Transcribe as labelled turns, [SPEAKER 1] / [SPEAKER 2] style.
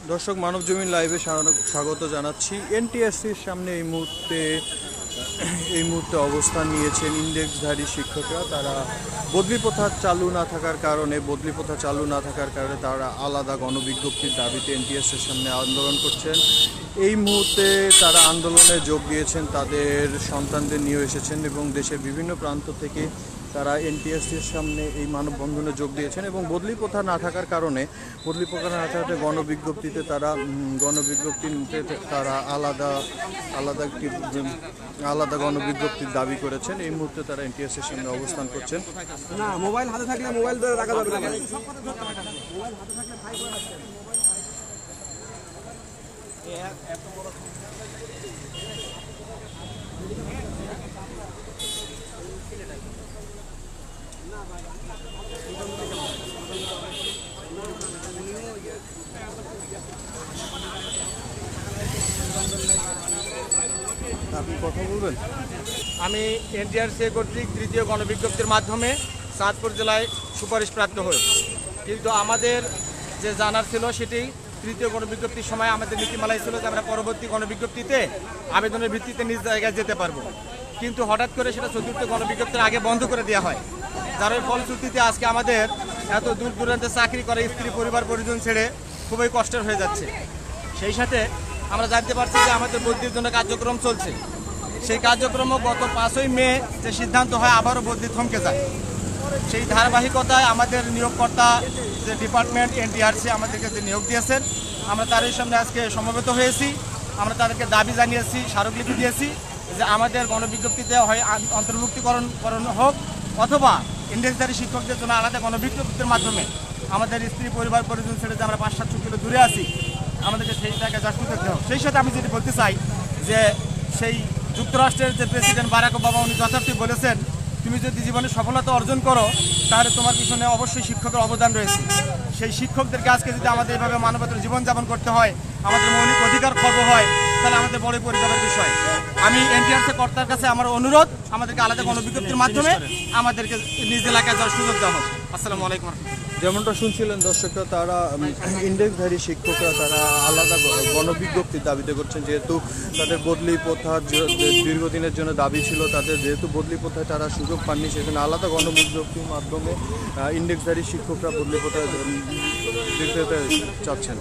[SPEAKER 1] দর্শক, মানবজমিন লাইভে স্বাগত জানাচ্ছি। এনটিএসসির সামনে এই মুহূর্তে অবস্থান নিয়েছেন ইন্ডেক্সধারী শিক্ষকরা। তারা বদলি প্রথা চালু না থাকার কারণে তারা আলাদা গণবিজ্ঞপ্তির দাবিতে এনটিএসসির সামনে আন্দোলন করছেন। এই মুহূর্তে তারা আন্দোলনে যোগ দিয়েছেন, তাদের সন্তানদের নিয়ে এসেছেন এবং দেশের বিভিন্ন প্রান্ত থেকে তারা এনটিএসসির সামনে এই মানববন্ধনে যোগ দিয়েছেন। এবং বদলি প্রথা না থাকার কারণে গণবিজ্ঞপ্তিতে তারা আলাদা গণবিজ্ঞপ্তির দাবি করেছেন। এই মুহূর্তে তারা এনটিএসসির সামনে অবস্থান করছেন।
[SPEAKER 2] না, মোবাইল হাতে থাকলে মোবাইল ধরে রাখা যাবে না।
[SPEAKER 1] আপনি কথা বলবেন?
[SPEAKER 3] আমি এনটিআরসি কর্তৃক তৃতীয় গণবিজ্ঞপ্তির মাধ্যমে চাঁদপুর জেলায় সুপারিশপ্রাপ্ত হই, কিন্তু আমাদের যে জানার ছিল সেটি তৃতীয় গণবিজ্ঞপ্তির সময় আমাদের নীতিমালায় ছিল যে আমরা পরবর্তী গণবিজ্ঞপ্তিতে আবেদনের ভিত্তিতে নিজ জায়গায় যেতে পারবো, কিন্তু হঠাৎ করে সেটা চতুর্থ গণবিজ্ঞপ্তির আগে বন্ধ করে দেওয়া হয়। যার ফলশ্রুতিতে আজকে আমাদের এত দূর দূরান্তে চাকরি করে স্ত্রী পরিবার পরিজন ছেড়ে খুবই কষ্টের হয়ে যাচ্ছে। সেই সাথে আমরা জানতে পারছি যে আমাদের বদলির জন্য কার্যক্রম চলছে। সেই কার্যক্রমও গত 5ই মে যে সিদ্ধান্ত হয় আবারও বদলি থমকে যায়। সেই ধারাবাহিকতায় আমাদের নিয়োগকর্তা যে ডিপার্টমেন্ট এনটিআরসি আমাদেরকে যে নিয়োগ দিয়েছেন, আমরা তারই সামনে আজকে সমবেত হয়েছি। আমরা তাদেরকে দাবি জানিয়েছি, স্মারকলিপি দিয়েছি যে আমাদের গণবিজ্ঞপ্তিতে হয় অন্তর্ভুক্তিকরণ হোক, অথবা ইন্ডেক্সধারী শিক্ষকদের জন্য আলাদা গণবিজ্ঞপ্তির মাধ্যমে আমাদের স্ত্রী পরিবার পরিজন ছেড়ে যে আমরা 500-700 কিলো দূরে আছি, আমাদেরকে সেই জায়গায় যা সুযোগ দেওয়া। সেই সাথে আমি যেটি বলতে চাই যে সেই যুক্তরাষ্ট্রের যে প্রেসিডেন্ট বারাক ওবামা উনি যথার্থই বলেছেন, তুমি যদি জীবনে সফলতা অর্জন করো তাহলে তোমার পিছনে অবশ্যই শিক্ষকের অবদান রয়েছে। সেই শিক্ষকদেরকে আজকে যদি আমাদের এইভাবে মানবতার জীবনযাপন করতে হয়, আমাদের মৌলিক অধিকার খর্ব হয়, তাহলে আমাদের বড় পরিতাপের বিষয়। আমি এনটিআরসি কর্তার কাছে আমার অনুরোধ, আমাদেরকে আলাদা গণবিজ্ঞপ্তির মাধ্যমে আমাদেরকে নিজ এলাকায় যাওয়ার সুযোগ দেওয়া হোক। আসসালামু আলাইকুম।
[SPEAKER 1] যেমনটা শুনছিলেন দর্শকরা, তারা ইন্ডেক্সধারী শিক্ষকরা তারা আলাদা গণবিজ্ঞপ্তির দাবিতে করছেন। যেহেতু তাদের বদলি প্রথা দীর্ঘদিনের জন্য দাবি ছিল, যেহেতু বদলি প্রথায় তারা সুযোগ পাননি, সেজন্য আলাদা গণবিজ্ঞপ্তির মাধ্যমে ইন্ডেক্সধারী শিক্ষকরা বদলি প্রথা দিতে চাচ্ছেন।